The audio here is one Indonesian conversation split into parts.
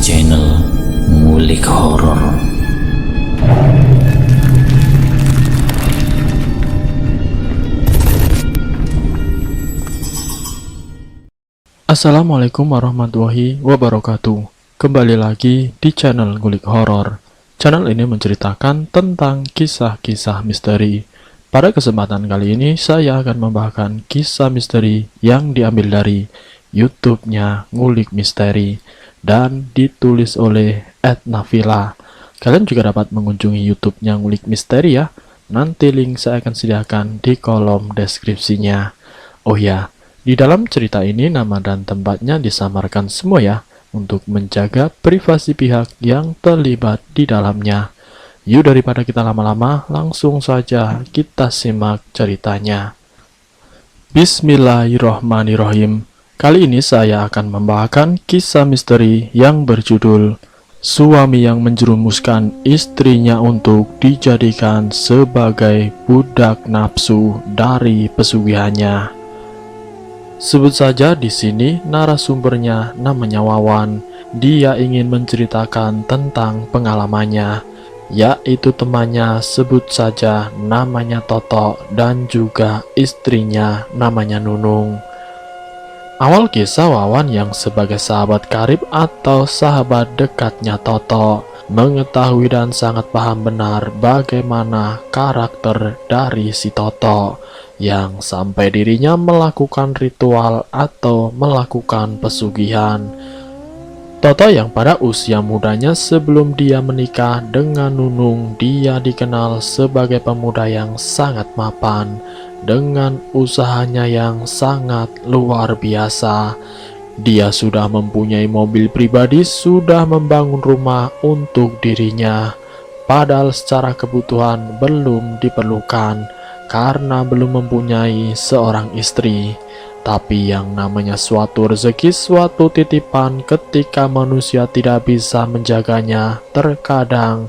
channel Ngulik Horor. Assalamualaikum warahmatullahi wabarakatuh. Kembali lagi di channel Ngulik Horor. Channel ini menceritakan tentang kisah-kisah misteri. Pada kesempatan kali ini saya akan membawakan kisah misteri yang diambil dari YouTube-nya Ngulik Misteri dan ditulis oleh @nafila. Kalian juga dapat mengunjungi YouTube-nya Ngulik Misteri ya. Nanti link saya akan sediakan di kolom deskripsinya. Oh ya, di dalam cerita ini nama dan tempatnya disamarkan semua ya, untuk menjaga privasi pihak yang terlibat di dalamnya. Yuk daripada kita lama-lama, langsung saja kita simak ceritanya. Bismillahirrohmanirrohim. Kali ini saya akan membawakan kisah misteri yang berjudul Suami yang menjerumuskan istrinya untuk dijadikan sebagai budak nafsu dari pesugihannya. Sebut saja di sini narasumbernya namanya Wawan. Dia ingin menceritakan tentang pengalamannya, yaitu temannya sebut saja namanya Toto dan juga istrinya namanya Nunung. Awal kisah Wawan yang sebagai sahabat karib atau sahabat dekatnya Toto mengetahui dan sangat paham benar bagaimana karakter dari si Toto yang sampai dirinya melakukan ritual atau melakukan pesugihan. Toto yang pada usia mudanya sebelum dia menikah dengan Nunung, dia dikenal sebagai pemuda yang sangat mapan dengan usahanya yang sangat luar biasa. Dia sudah mempunyai mobil pribadi, sudah membangun rumah untuk dirinya, padahal secara kebutuhan belum diperlukan karena belum mempunyai seorang istri. Tapi yang namanya suatu rezeki, suatu titipan, ketika manusia tidak bisa menjaganya, terkadang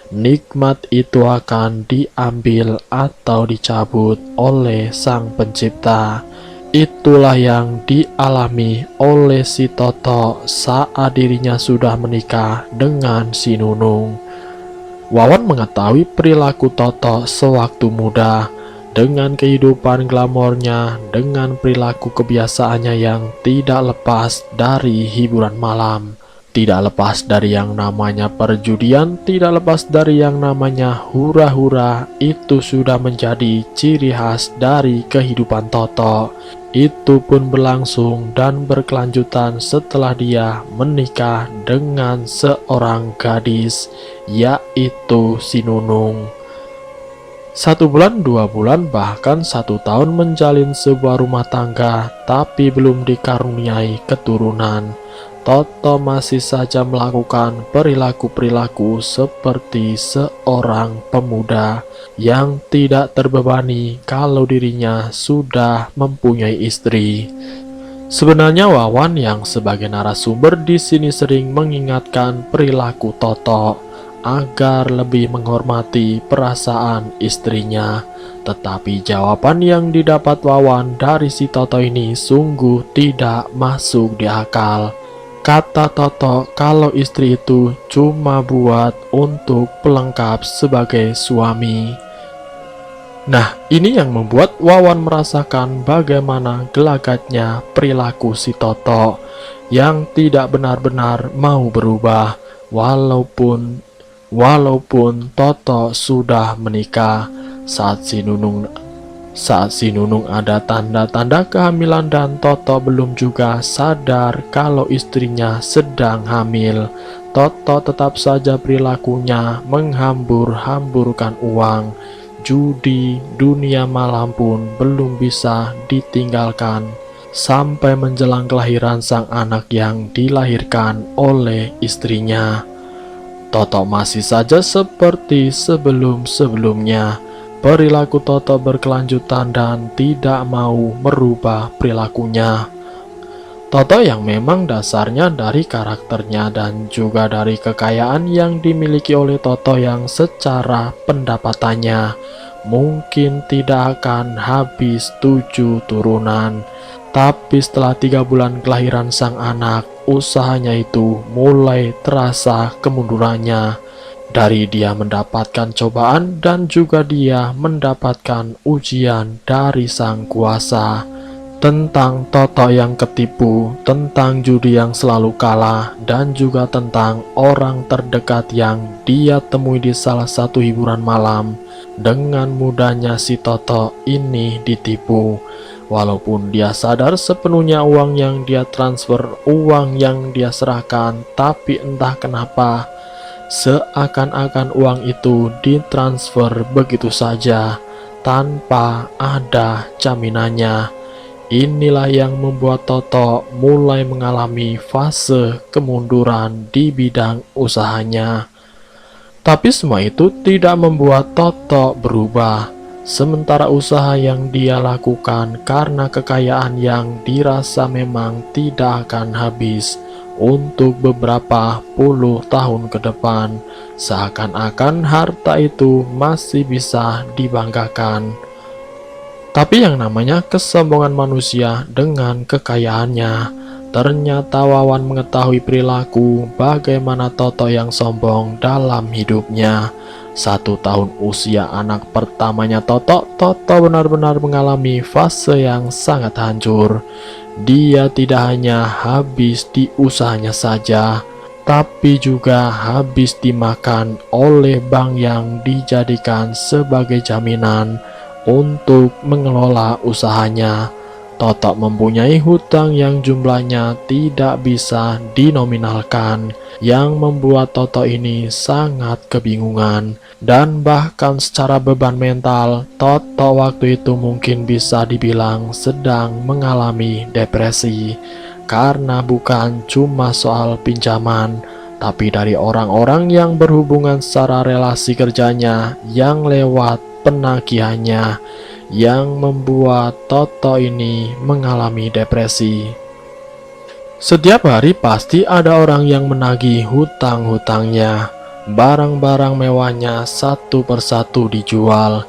nikmat itu akan diambil atau dicabut oleh Sang Pencipta. Itulah yang dialami oleh si Toto saat dirinya sudah menikah dengan si Nunung. Wawan mengetahui perilaku Toto sewaktu muda, dengan kehidupan glamornya, dengan perilaku kebiasaannya yang tidak lepas dari hiburan malam, tidak lepas dari yang namanya perjudian, tidak lepas dari yang namanya hura-hura. Itu sudah menjadi ciri khas dari kehidupan Toto. Itu pun berlangsung dan berkelanjutan setelah dia menikah dengan seorang gadis, yaitu si Nunung. 1 bulan, 2 bulan, bahkan 1 tahun menjalin sebuah rumah tangga, tapi belum dikaruniai keturunan. Toto masih saja melakukan perilaku-perilaku seperti seorang pemuda yang tidak terbebani kalau dirinya sudah mempunyai istri. Sebenarnya Wawan yang sebagai narasumber di sini sering mengingatkan perilaku Toto agar lebih menghormati perasaan istrinya. Tetapi jawaban yang didapat Wawan dari si Toto ini sungguh tidak masuk di akal. Kata Toto kalau istri itu cuma buat untuk pelengkap sebagai suami. Nah, ini yang membuat Wawan merasakan bagaimana gelagatnya perilaku si Toto yang tidak benar-benar mau berubah Walaupun Toto sudah menikah. Saat si Nunung ada tanda-tanda kehamilan dan Toto belum juga sadar kalau istrinya sedang hamil, Toto tetap saja perilakunya menghambur-hamburkan uang. Judi, dunia malam pun belum bisa ditinggalkan sampai menjelang kelahiran sang anak yang dilahirkan oleh istrinya. Toto masih saja seperti sebelum-sebelumnya. Perilaku Toto berkelanjutan dan tidak mau merubah perilakunya. Toto yang memang dasarnya dari karakternya dan juga dari kekayaan yang dimiliki oleh Toto yang secara pendapatannya mungkin tidak akan habis 7 turunan. Tapi setelah 3 bulan kelahiran sang anak, usahanya itu mulai terasa kemundurannya. Dari dia mendapatkan cobaan dan juga dia mendapatkan ujian dari sang kuasa. Tentang Toto yang ketipu, tentang judi yang selalu kalah, dan juga tentang orang terdekat yang dia temui di salah satu hiburan malam. Dengan mudahnya si Toto ini ditipu. Walaupun dia sadar sepenuhnya uang yang dia transfer, uang yang dia serahkan, tapi entah kenapa seakan-akan uang itu ditransfer begitu saja tanpa ada jaminannya. Inilah yang membuat Toto mulai mengalami fase kemunduran di bidang usahanya. Tapi semua itu tidak membuat Toto berubah. Sementara usaha yang dia lakukan karena kekayaan yang dirasa memang tidak akan habis untuk beberapa puluh tahun ke depan, seakan-akan harta itu masih bisa dibanggakan. Tapi yang namanya kesombongan manusia dengan kekayaannya, ternyata Wawan mengetahui perilaku bagaimana Toto yang sombong dalam hidupnya. 1 tahun usia anak pertamanya Toto benar-benar mengalami fase yang sangat hancur. Dia tidak hanya habis di usahanya saja, tapi juga habis dimakan oleh bank yang dijadikan sebagai jaminan untuk mengelola usahanya. Toto mempunyai hutang yang jumlahnya tidak bisa dinominalkan, yang membuat Toto ini sangat kebingungan. Dan bahkan secara beban mental, Toto waktu itu mungkin bisa dibilang sedang mengalami depresi. Karena bukan cuma soal pinjaman, tapi dari orang-orang yang berhubungan secara relasi kerjanya yang lewat penagihannya, yang membuat Toto ini mengalami depresi. Setiap hari pasti ada orang yang menagih hutang-hutangnya. Barang-barang mewahnya satu persatu dijual.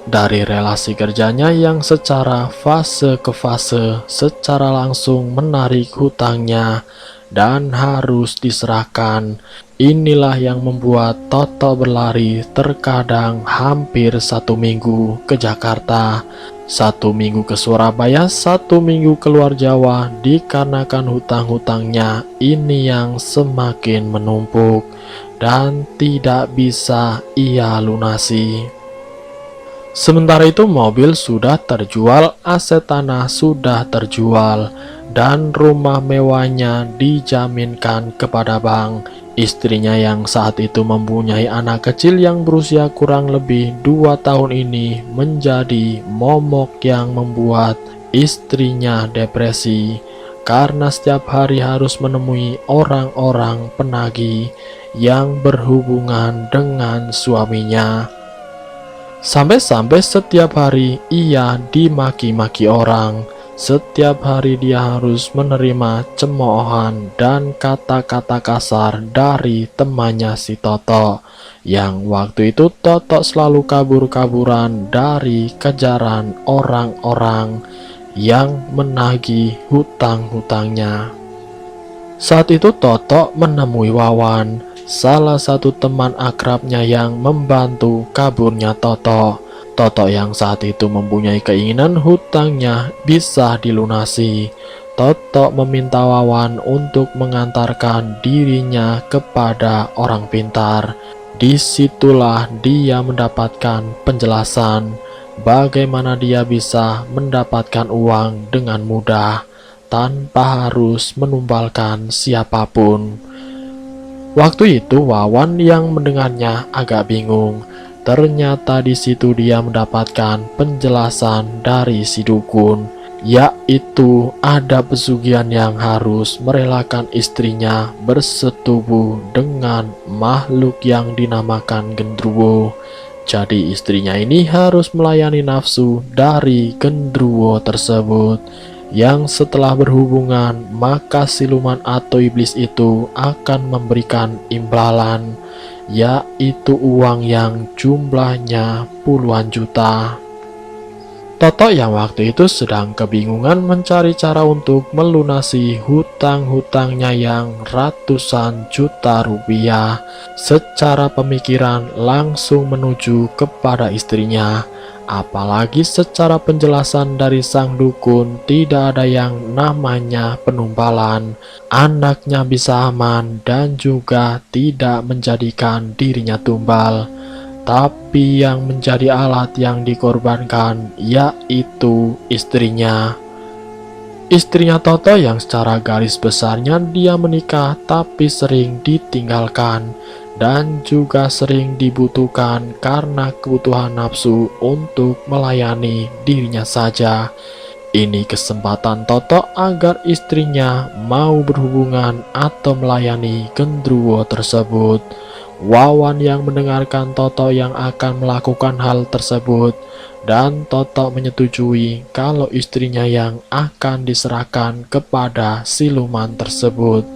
Dari relasi kerjanya yang secara fase ke fase secara langsung menarik hutangnya dan harus diserahkan. Inilah yang membuat Toto berlari terkadang hampir 1 minggu ke Jakarta, 1 minggu ke Surabaya, 1 minggu keluar Jawa, dikarenakan hutang-hutangnya ini yang semakin menumpuk dan tidak bisa ia lunasi. Sementara itu mobil sudah terjual, aset tanah sudah terjual, dan rumah mewahnya dijaminkan kepada bank. Istrinya yang saat itu mempunyai anak kecil yang berusia kurang lebih 2 tahun ini menjadi momok yang membuat istrinya depresi karena setiap hari harus menemui orang-orang penagih yang berhubungan dengan suaminya. Sampai-sampai setiap hari ia dimaki-maki orang. Setiap hari dia harus menerima cemoohan dan kata-kata kasar dari temannya si Toto. Yang waktu itu Toto selalu kabur-kaburan dari kejaran orang-orang yang menagih hutang-hutangnya. Saat itu Toto menemui Wawan, salah satu teman akrabnya yang membantu kaburnya Toto. Toto yang saat itu mempunyai keinginan hutangnya bisa dilunasi. Toto meminta Wawan untuk mengantarkan dirinya kepada orang pintar. Disitulah dia mendapatkan penjelasan bagaimana dia bisa mendapatkan uang dengan mudah tanpa harus menumbalkan siapapun. Waktu itu Wawan yang mendengarnya agak bingung. Ternyata di situ dia mendapatkan penjelasan dari si dukun, yaitu ada pesugihan yang harus merelakan istrinya bersetubuh dengan makhluk yang dinamakan Gendruwo. Jadi istrinya ini harus melayani nafsu dari Gendruwo tersebut, yang setelah berhubungan maka siluman atau iblis itu akan memberikan imbalan, yaitu uang yang jumlahnya puluhan juta. Toto yang waktu itu sedang kebingungan mencari cara untuk melunasi hutang-hutangnya yang ratusan juta rupiah. Secara pemikiran langsung menuju kepada istrinya. Apalagi secara penjelasan dari sang dukun tidak ada yang namanya penumbalan. Anaknya bisa aman dan juga tidak menjadikan dirinya tumbal. Tapi yang menjadi alat yang dikorbankan yaitu istrinya. Istrinya Toto yang secara garis besarnya dia menikah tapi sering ditinggalkan dan juga sering dibutuhkan karena kebutuhan nafsu untuk melayani dirinya saja. Ini kesempatan Toto agar istrinya mau berhubungan atau melayani gendruwo tersebut. Wawan yang mendengarkan Toto yang akan melakukan hal tersebut dan Toto menyetujui kalau istrinya yang akan diserahkan kepada siluman tersebut.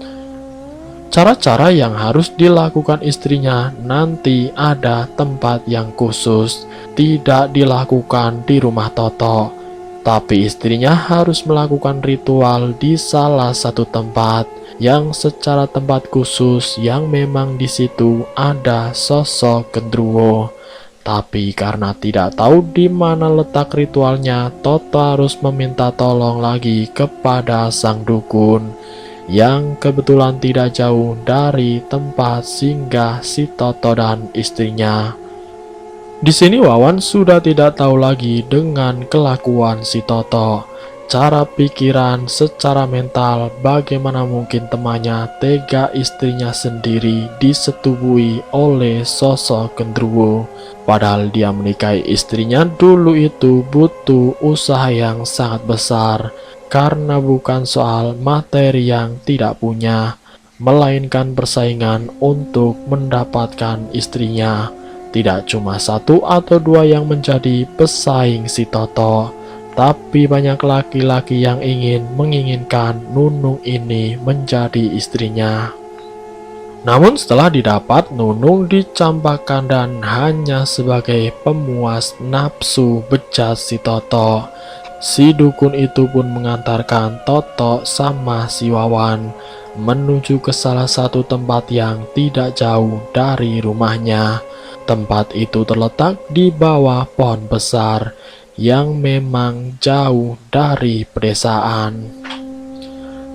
Cara-cara yang harus dilakukan istrinya nanti ada tempat yang khusus, tidak dilakukan di rumah Toto, tapi istrinya harus melakukan ritual di salah satu tempat yang secara tempat khusus yang memang di situ ada sosok gendruwo. Tapi karena tidak tahu di mana letak ritualnya, Toto harus meminta tolong lagi kepada sang dukun yang kebetulan tidak jauh dari tempat singgah si Toto dan istrinya. Di sini Wawan sudah tidak tahu lagi dengan kelakuan si Toto. Cara pikiran secara mental, bagaimana mungkin temannya tega istrinya sendiri disetubui oleh sosok gendruwo. Padahal dia menikahi istrinya dulu itu butuh usaha yang sangat besar, karena bukan soal materi yang tidak punya, melainkan persaingan untuk mendapatkan istrinya. Tidak cuma satu atau dua yang menjadi pesaing si Toto, tapi banyak laki-laki yang menginginkan Nunung ini menjadi istrinya. Namun setelah didapat, Nunung dicampakkan dan hanya sebagai pemuas nafsu bejat si Toto. Si dukun itu pun mengantarkan Toto sama si Wawan menuju ke salah satu tempat yang tidak jauh dari rumahnya. Tempat itu terletak di bawah pohon besar yang memang jauh dari pedesaan.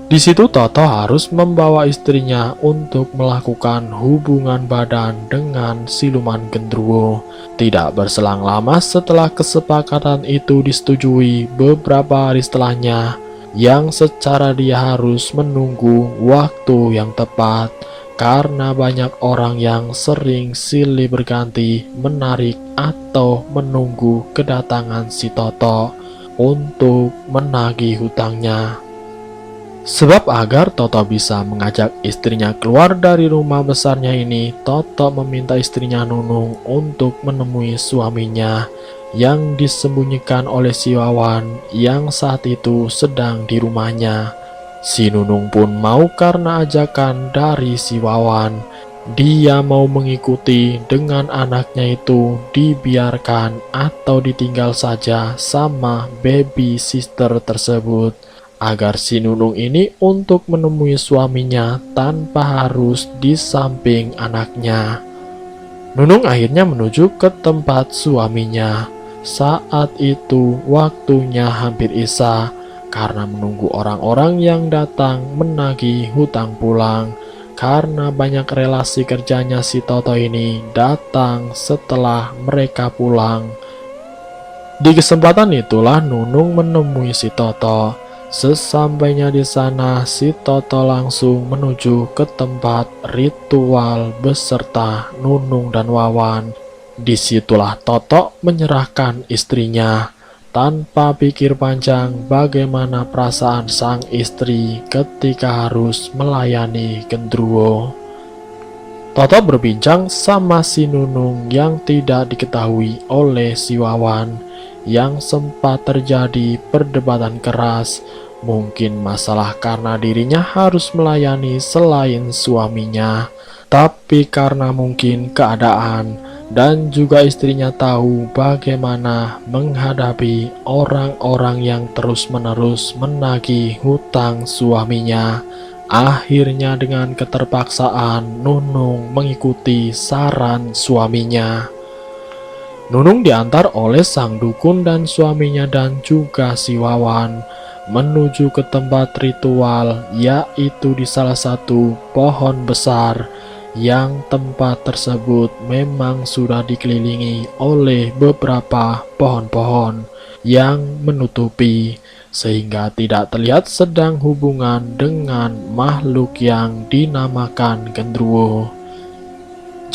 Di situ Toto harus membawa istrinya untuk melakukan hubungan badan dengan siluman gendruwo. Tidak berselang lama setelah kesepakatan itu disetujui, beberapa hari setelahnya, yang secara dia harus menunggu waktu yang tepat, karena banyak orang yang sering silih berganti menarik atau menunggu kedatangan si Toto untuk menagih hutangnya. Sebab agar Toto bisa mengajak istrinya keluar dari rumah besarnya ini, Toto meminta istrinya Nunung untuk menemui suaminya yang disembunyikan oleh si Wawan yang saat itu sedang di rumahnya. Si Nunung pun mau karena ajakan dari si Wawan. Dia mau mengikuti dengan anaknya itu dibiarkan atau ditinggal saja sama baby sister tersebut, agar si Nunung ini untuk menemui suaminya tanpa harus di samping anaknya. Nunung akhirnya menuju ke tempat suaminya. Saat itu waktunya hampir isya, karena menunggu orang-orang yang datang menagih hutang pulang, karena banyak relasi kerjanya si Toto ini datang setelah mereka pulang. Di kesempatan itulah Nunung menemui si Toto. Sesampainya di sana, si Toto langsung menuju ke tempat ritual beserta Nunung dan Wawan. Disitulah Toto menyerahkan istrinya. Tanpa pikir panjang bagaimana perasaan sang istri ketika harus melayani gendruwo. Toto berbincang sama si Nunung yang tidak diketahui oleh si Wawan, yang sempat terjadi perdebatan keras. Mungkin masalah karena dirinya harus melayani selain suaminya, tapi karena mungkin keadaan dan juga istrinya tahu bagaimana menghadapi orang-orang yang terus-menerus menagih hutang suaminya. Akhirnya dengan keterpaksaan Nunung mengikuti saran suaminya. Nunung diantar oleh sang dukun dan suaminya dan juga si Wawan menuju ke tempat ritual, yaitu di salah satu pohon besar yang tempat tersebut memang sudah dikelilingi oleh beberapa pohon-pohon yang menutupi sehingga tidak terlihat sedang hubungan dengan makhluk yang dinamakan genderuwo.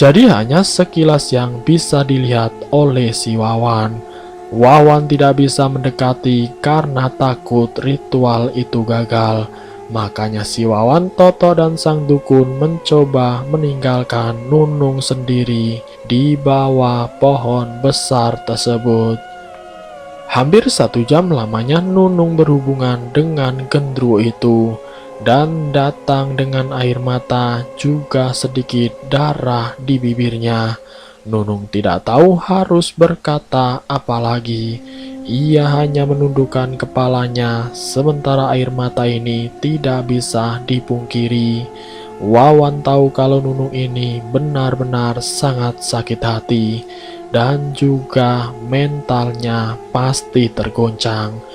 Jadi hanya sekilas yang bisa dilihat oleh si Wawan. Wawan tidak bisa mendekati karena takut ritual itu gagal. Makanya si Wawan, Toto, dan sang dukun mencoba meninggalkan Nunung sendiri di bawah pohon besar tersebut. Hampir 1 jam lamanya Nunung berhubungan dengan genderuwo itu dan datang dengan air mata juga sedikit darah di bibirnya. Nunung tidak tahu harus berkata apa lagi. Ia hanya menundukkan kepalanya, sementara air mata ini tidak bisa dipungkiri. Wawan tahu kalau Nunung ini benar-benar sangat sakit hati dan juga mentalnya pasti tergoncang.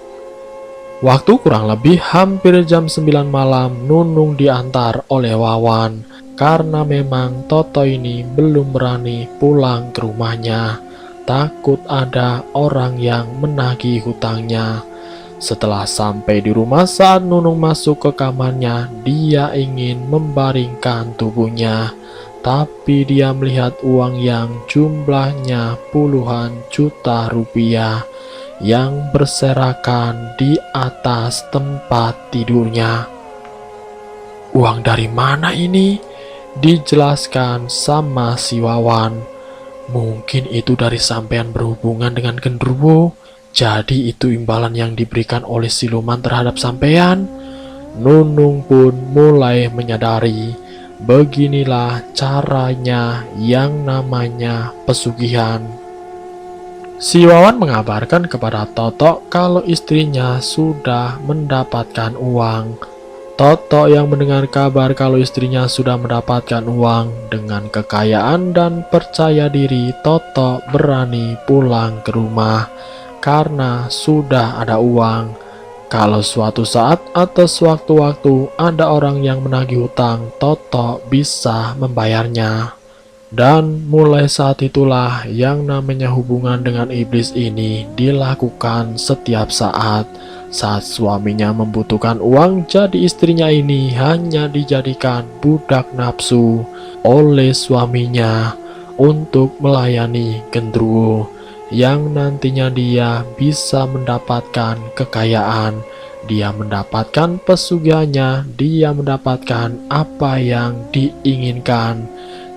Waktu kurang lebih hampir jam 9 malam Nunung diantar oleh Wawan karena memang Toto ini belum berani pulang ke rumahnya. Takut ada orang yang menagih hutangnya. Setelah sampai di rumah, saat Nunung masuk ke kamarnya, dia ingin membaringkan tubuhnya. Tapi dia melihat uang yang jumlahnya puluhan juta rupiah yang berserakan di atas tempat tidurnya. Uang dari mana ini? Dijelaskan sama si Wawan. Mungkin itu dari sampean berhubungan dengan genderuwo. Jadi itu imbalan yang diberikan oleh siluman terhadap sampean. Nunung pun mulai menyadari. Beginilah caranya yang namanya pesugihan. Si Wawan mengabarkan kepada Toto kalau istrinya sudah mendapatkan uang. Toto yang mendengar kabar kalau istrinya sudah mendapatkan uang dengan kekayaan dan percaya diri, Toto berani pulang ke rumah karena sudah ada uang. Kalau suatu saat atau sewaktu-waktu ada orang yang menagih hutang, Toto bisa membayarnya. Dan mulai saat itulah yang namanya hubungan dengan iblis ini dilakukan setiap saat. Saat suaminya membutuhkan uang, jadi istrinya ini hanya dijadikan budak nafsu oleh suaminya untuk melayani genderuwo, yang nantinya dia bisa mendapatkan kekayaan, dia mendapatkan pesugihannya, dia mendapatkan apa yang diinginkan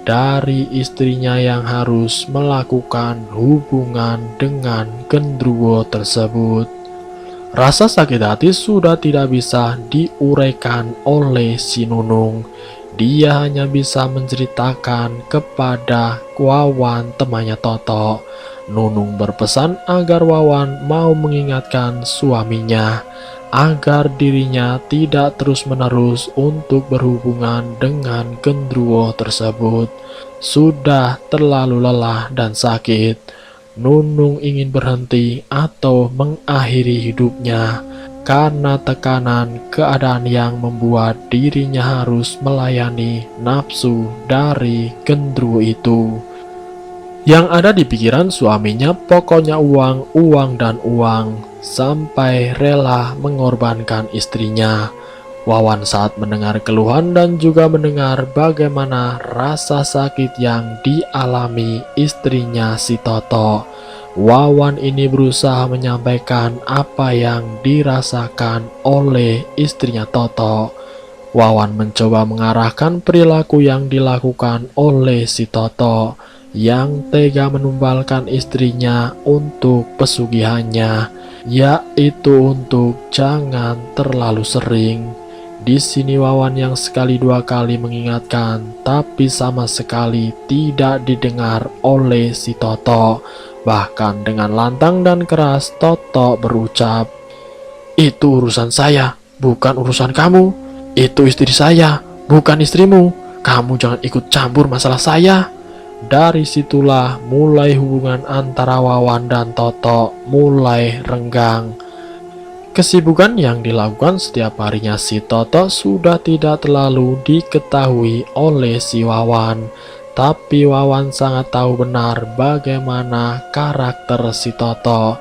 dari istrinya yang harus melakukan hubungan dengan genderuwo tersebut. Rasa sakit hati sudah tidak bisa diuraikan oleh si Nunung. Dia hanya bisa menceritakan kepada Wawan, temannya Toto. Nunung berpesan agar Wawan mau mengingatkan suaminya agar dirinya tidak terus-menerus untuk berhubungan dengan genderuwo tersebut. Sudah terlalu lelah dan sakit. Nunung ingin berhenti atau mengakhiri hidupnya karena tekanan keadaan yang membuat dirinya harus melayani nafsu dari genderuwo itu. Yang ada di pikiran suaminya pokoknya uang, uang, dan uang, sampai rela mengorbankan istrinya. Wawan saat mendengar keluhan dan juga mendengar bagaimana rasa sakit yang dialami istrinya si Toto, Wawan ini berusaha menyampaikan apa yang dirasakan oleh istrinya Toto. Wawan mencoba mengarahkan perilaku yang dilakukan oleh si Toto yang tega menumbalkan istrinya untuk pesugihannya, yaitu untuk jangan terlalu sering. Di sini Wawan yang sekali dua kali mengingatkan, tapi sama sekali tidak didengar oleh si Toto. Bahkan dengan lantang dan keras, Toto berucap, "Itu urusan saya, bukan urusan kamu. Itu istri saya, bukan istrimu. Kamu jangan ikut campur masalah saya." Dari situlah mulai hubungan antara Wawan dan Toto mulai renggang. Kesibukan yang dilakukan setiap harinya si Toto sudah tidak terlalu diketahui oleh si Wawan. Tapi Wawan sangat tahu benar bagaimana karakter si Toto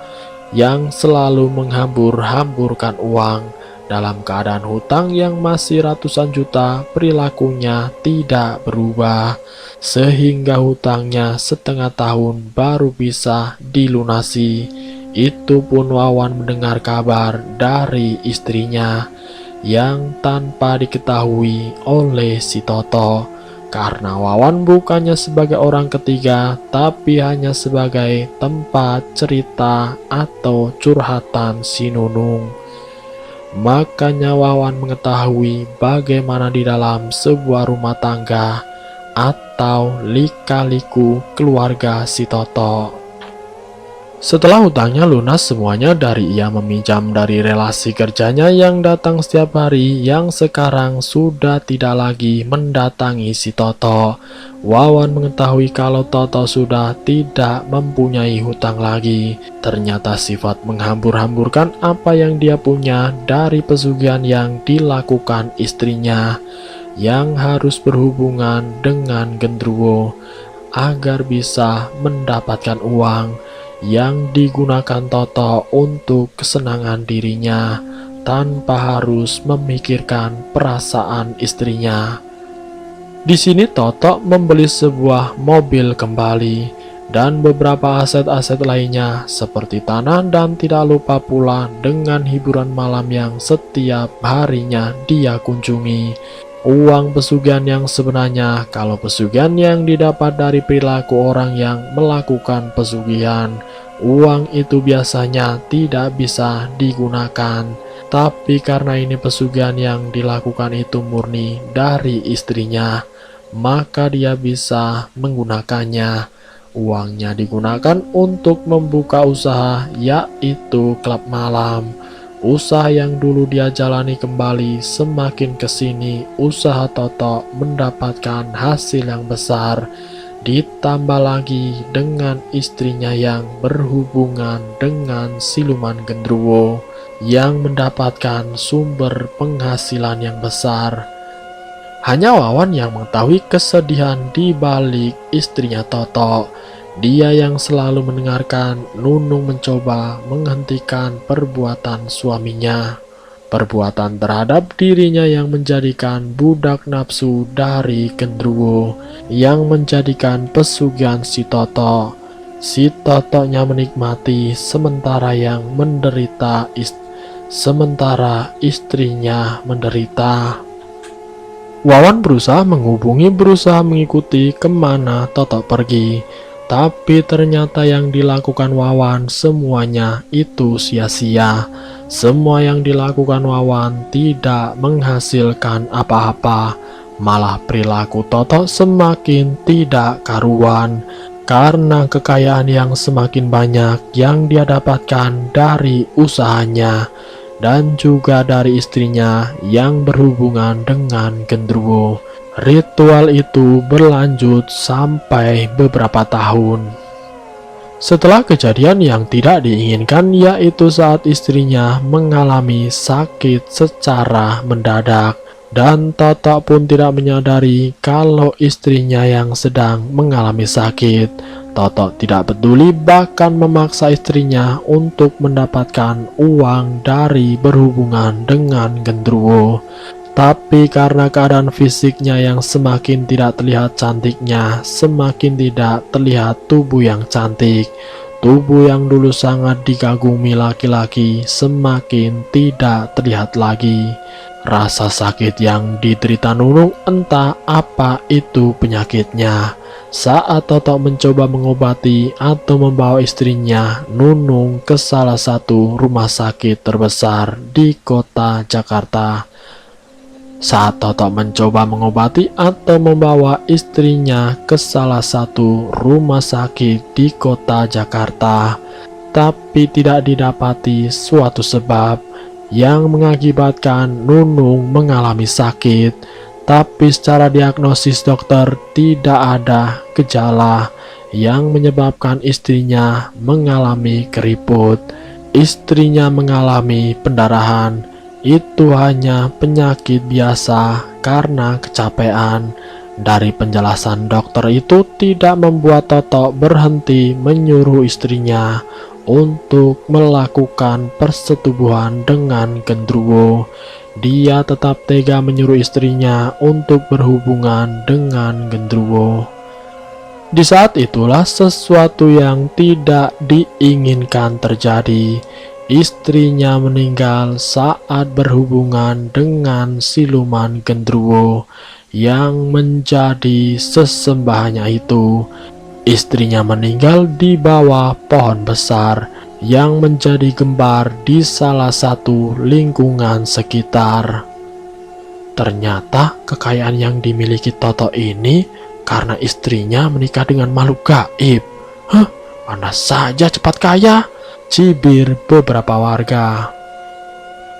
yang selalu menghambur-hamburkan uang. Dalam keadaan hutang yang masih ratusan juta, perilakunya tidak berubah. Sehingga hutangnya setengah tahun baru bisa dilunasi. Itu pun Wawan mendengar kabar dari istrinya yang tanpa diketahui oleh si Toto. Karena Wawan bukannya sebagai orang ketiga, tapi hanya sebagai tempat cerita atau curhatan si Nunung. Makanya Wawan mengetahui bagaimana di dalam sebuah rumah tangga atau lika-liku keluarga si Toto. Setelah hutangnya lunas semuanya dari ia meminjam dari relasi kerjanya yang datang setiap hari, yang sekarang sudah tidak lagi mendatangi si Toto. Wawan mengetahui kalau Toto sudah tidak mempunyai hutang lagi. Ternyata sifat menghambur-hamburkan apa yang dia punya dari pesugihan yang dilakukan istrinya, yang harus berhubungan dengan genderuwo agar bisa mendapatkan uang yang digunakan Toto untuk kesenangan dirinya tanpa harus memikirkan perasaan istrinya. Di sini Toto membeli sebuah mobil kembali dan beberapa aset-aset lainnya seperti tanah, dan tidak lupa pula dengan hiburan malam yang setiap harinya dia kunjungi. Uang pesugihan yang sebenarnya, kalau pesugihan yang didapat dari perilaku orang yang melakukan pesugihan, uang itu biasanya tidak bisa digunakan. Tapi karena ini pesugihan yang dilakukan itu murni dari istrinya, maka dia bisa menggunakannya. Uangnya digunakan untuk membuka usaha, yaitu klub malam. Usaha yang dulu dia jalani kembali, semakin kesini usaha Toto mendapatkan hasil yang besar. Ditambah lagi dengan istrinya yang berhubungan dengan siluman genderuwo yang mendapatkan sumber penghasilan yang besar. Hanya Wawan yang mengetahui kesedihan di balik istrinya Toto. Dia yang selalu mendengarkan Nunung mencoba menghentikan perbuatan suaminya, perbuatan terhadap dirinya yang menjadikan budak nafsu dari genderuwo, yang menjadikan pesugihan si Toto. Si Totonya menikmati sementara yang menderita sementara istrinya menderita. Wawan berusaha mengikuti kemana Toto pergi. Tapi ternyata yang dilakukan Wawan semuanya itu sia-sia. Semua yang dilakukan Wawan tidak menghasilkan apa-apa. Malah perilaku Toto semakin tidak karuan. Karena kekayaan yang semakin banyak yang dia dapatkan dari usahanya. Dan juga dari istrinya yang berhubungan dengan genderuwo. Ritual itu berlanjut sampai beberapa tahun. Setelah kejadian yang tidak diinginkan, yaitu saat istrinya mengalami sakit secara mendadak, dan Toto pun tidak menyadari kalau istrinya yang sedang mengalami sakit. Toto tidak peduli, bahkan memaksa istrinya untuk mendapatkan uang dari berhubungan dengan genderuwo. Tapi karena keadaan fisiknya yang semakin tidak terlihat cantiknya, semakin tidak terlihat tubuh yang cantik. Tubuh yang dulu sangat dikagumi laki-laki semakin tidak terlihat lagi. Rasa sakit yang diderita Nunung entah apa itu penyakitnya. Saat Toto mencoba mengobati atau membawa istrinya Nunung ke salah satu rumah sakit terbesar di kota Jakarta, Saat Toto mencoba mengobati atau membawa istrinya ke salah satu rumah sakit di kota Jakarta, tapi tidak didapati suatu sebab yang mengakibatkan Nunung mengalami sakit. Tapi secara diagnosis dokter tidak ada gejala yang menyebabkan istrinya mengalami keriput. Istrinya mengalami pendarahan, itu hanya penyakit biasa karena kecapean. Dari penjelasan dokter itu tidak membuat Toto berhenti menyuruh istrinya untuk melakukan persetubuhan dengan Gendruwo. Dia tetap tega menyuruh istrinya untuk berhubungan dengan Gendruwo. Di saat itulah sesuatu yang tidak diinginkan terjadi. Istrinya meninggal saat berhubungan dengan siluman Gendruwo yang menjadi sesembahannya itu. Istrinya meninggal di bawah pohon besar yang menjadi gembar di salah satu lingkungan sekitar. Ternyata kekayaan yang dimiliki Toto ini karena istrinya menikah dengan makhluk gaib. Mana saja cepat kaya, cibir beberapa warga.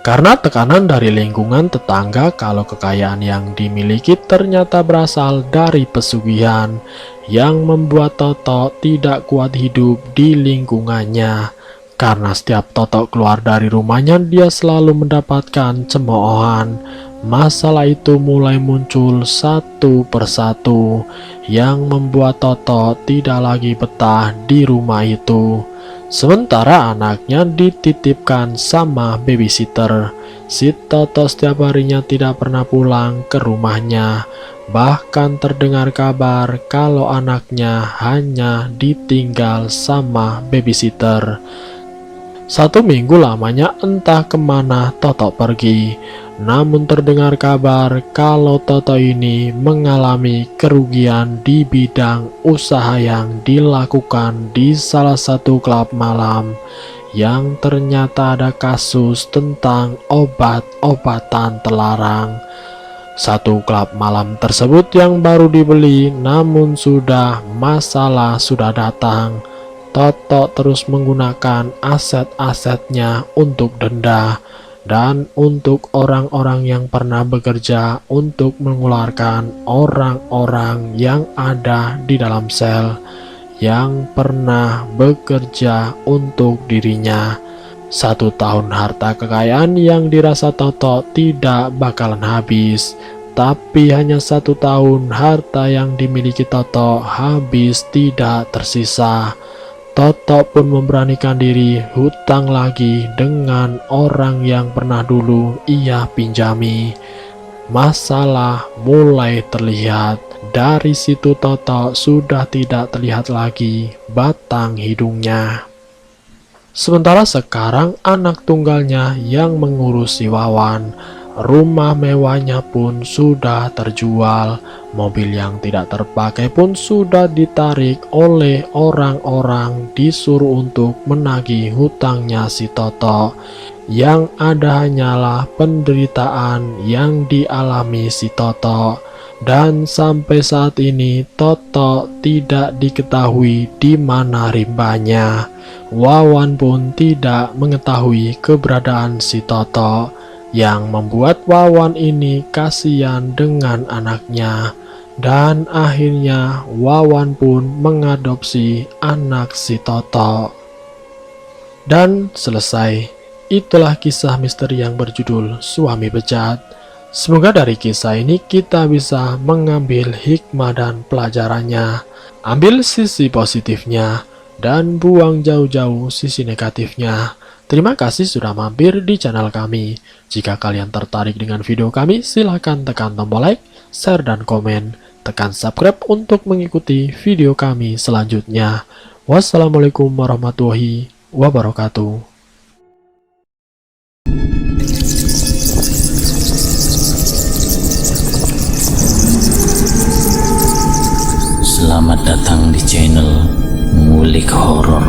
Karena tekanan dari lingkungan tetangga kalau kekayaan yang dimiliki ternyata berasal dari pesugihan yang membuat Toto tidak kuat hidup di lingkungannya. Karena setiap Toto keluar dari rumahnya dia selalu mendapatkan cemoohan. Masalah itu mulai muncul satu persatu yang membuat Toto tidak lagi betah di rumah itu. Sementara anaknya dititipkan sama babysitter. Si Toto setiap harinya tidak pernah pulang ke rumahnya. Bahkan terdengar kabar kalau anaknya hanya ditinggal sama babysitter. 1 minggu lamanya entah kemana Toto pergi. Namun terdengar kabar kalau Toto ini mengalami kerugian di bidang usaha yang dilakukan di salah satu klub malam, yang ternyata ada kasus tentang obat-obatan terlarang. Satu klub malam tersebut yang baru dibeli, namun masalah sudah datang. Toto terus menggunakan aset-asetnya untuk denda dan untuk orang-orang yang pernah bekerja untuk mengeluarkan orang-orang yang ada di dalam sel yang pernah bekerja untuk dirinya. 1 tahun harta kekayaan yang dirasa Toto tidak bakalan habis, tapi hanya 1 tahun harta yang dimiliki Toto habis tidak tersisa. Toto pun memberanikan diri hutang lagi dengan orang yang pernah dulu ia pinjami. Masalah mulai terlihat. Dari situ Toto sudah tidak terlihat lagi batang hidungnya. Sementara sekarang anak tunggalnya yang mengurusi Wawan. Rumah mewahnya pun sudah terjual. Mobil yang tidak terpakai pun sudah ditarik oleh orang-orang disuruh untuk menagih hutangnya si Toto. Yang ada hanyalah penderitaan yang dialami si Toto. Dan sampai saat ini Toto tidak diketahui di mana rimbanya. Wawan pun tidak mengetahui keberadaan si Toto, yang membuat Wawan ini kasihan dengan anaknya. Dan akhirnya Wawan pun mengadopsi anak si Toto. Dan selesai. Itulah kisah misteri yang berjudul Suami Bejat. Semoga dari kisah ini kita bisa mengambil hikmah dan pelajarannya. Ambil sisi positifnya dan buang jauh-jauh sisi negatifnya. Terima kasih sudah mampir di channel kami. Jika kalian tertarik dengan video kami, silahkan tekan tombol like, share, dan komen. Tekan subscribe untuk mengikuti video kami selanjutnya. Wassalamualaikum warahmatullahi wabarakatuh. Selamat datang di channel Ngulik Horor.